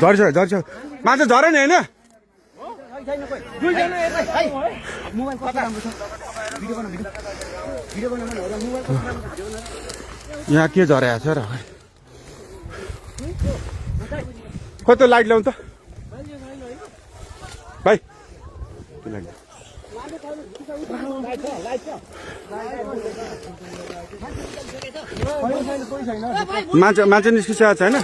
झर्छ झर्छ माछा झरे नि होइन यहाँ के झरेको छ र खोइ त्यो लाइट ल्याउनु त भाइ मान्छे निस्किसकेको छैन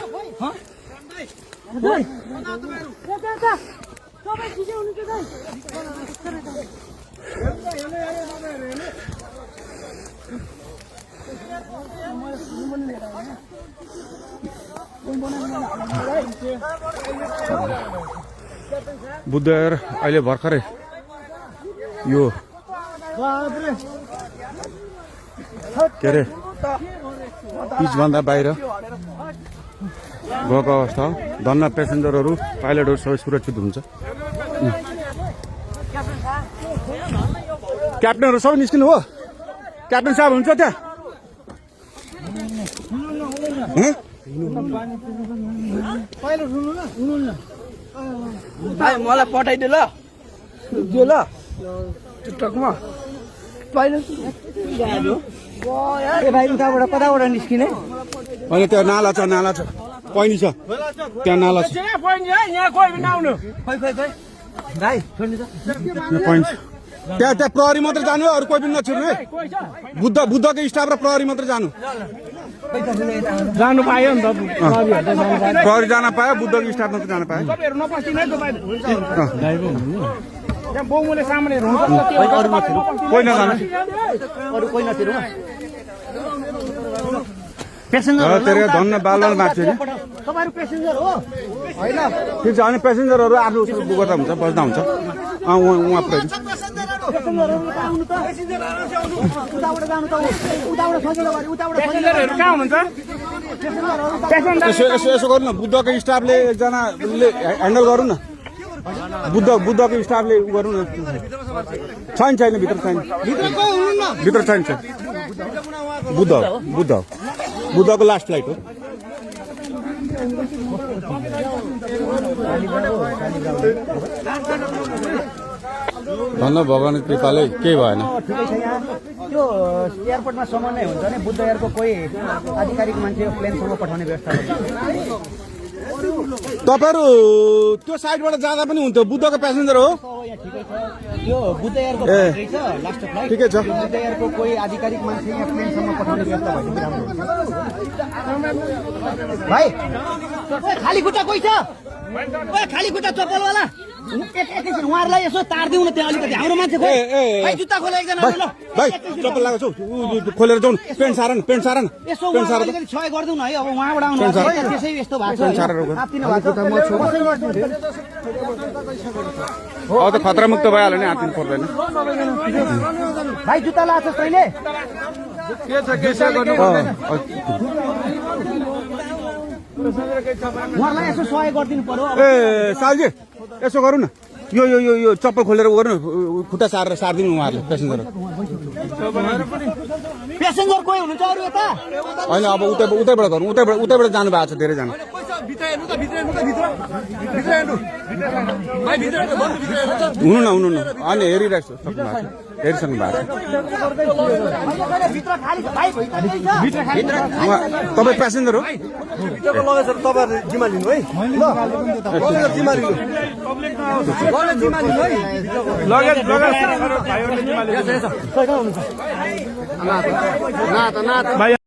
बुद्धर अहिले भर्खरै यो के अरे पिचभन्दा बाहिर गएको अवस्था हो धन्न पेसेन्जरहरू पाइलटहरू सबै सुरक्षित हुन्छ क्याप्टनहरू सबै निस्किनु हो क्याप्टन साहब हुन्छ त्यहाँ मलाई पठाइदियो ल टिकटकमा भाइ उताबाट कताबाट निस्किने अनि त्यहाँ नाला छ पैनी छ त्यहाँ नाला छ त्यहाँ प्रहरी मात्रै जानु अरू कोही पनि नछिर्नु है बुद्धको स्टाफ र प्रहरी मात्रै जानु पायो नि त प्रहरी जान पायो बुद्धको स्टाफ मात्रै जान पायो कोही नजानु तेरो धन्न बालबाल माग्छ नि ठिक छ अनि पेसेन्जरहरू आफ्नो गर्दा हुन्छ बस्दा हुन्छ उहाँ पुऱ्याइदिनु यसो गर्नु न बुद्धको स्टाफले एकजनाले ह्यान्डल गरौँ न बुद्धको स्टाफले उ गरौँ न छैन भित्र छैन बुद्धको लास्ट फ्लाइट हो धन्न भगवान् कृपाले केही भएन त्यो एयरपोर्टमा समन्वय हुन्छ नि बुद्ध एयरको कोही आधिकारिक मान्छे प्लेनसम्म पठाउने व्यवस्था तपाईँहरू त्यो साइडबाट जाँदा पनि हुन्थ्यो बुद्धको प्यासेन्जर हो यो बुद्ध एयरको लास्ट फ्लाइट ठिकै छ बुद्ध एयरको कोही आधिकारिक मान्छे यहाँ प्लेनसम्म पठाउने व्यवस्था भएदेखि राम्रो हुन्छ भाइ खाली खुट्टा कोही छ खाली खुट्टा चप्पलवाला एकैछिन उहाँहरूलाई यसो तारिदिउँ न त्यहाँ अलिकति हाम्रो मान्छे खोइ जुत्ता खोले एकजना भाइ चप्पल लगाएको छौ खोलेर जाउँ पेन्ट सार न यसो अलिकति सहयोग गरिदिउँ न है अब उहाँबाट आउनु त्यसै यस्तो भएको अब त खतरा मुक्त भइहाल्यो नि हात्तिनु पर्दैन भाइ जुत्ता लगाएको छस् तैँले उहाँहरूलाई यसो सहयोग गरिदिनु पर्यो ए सालजी यसो गरौँ न यो चप्पल खोलेर गरौँ न खुट्टा सारिदिनु उहाँहरूले पेसेन्जर कोही हुनुहुन्छ अरू यता होइन अब उतैबाट गरौँ उतैबाट जानु भएको छ धेरैजना हुनु न अनि हेरिरहेको छु हेरिसक्नु भएको तपाईँ प्यासेन्जर हो तपाईँहरूले जिम्मा लिनु है जिम्मा लिनु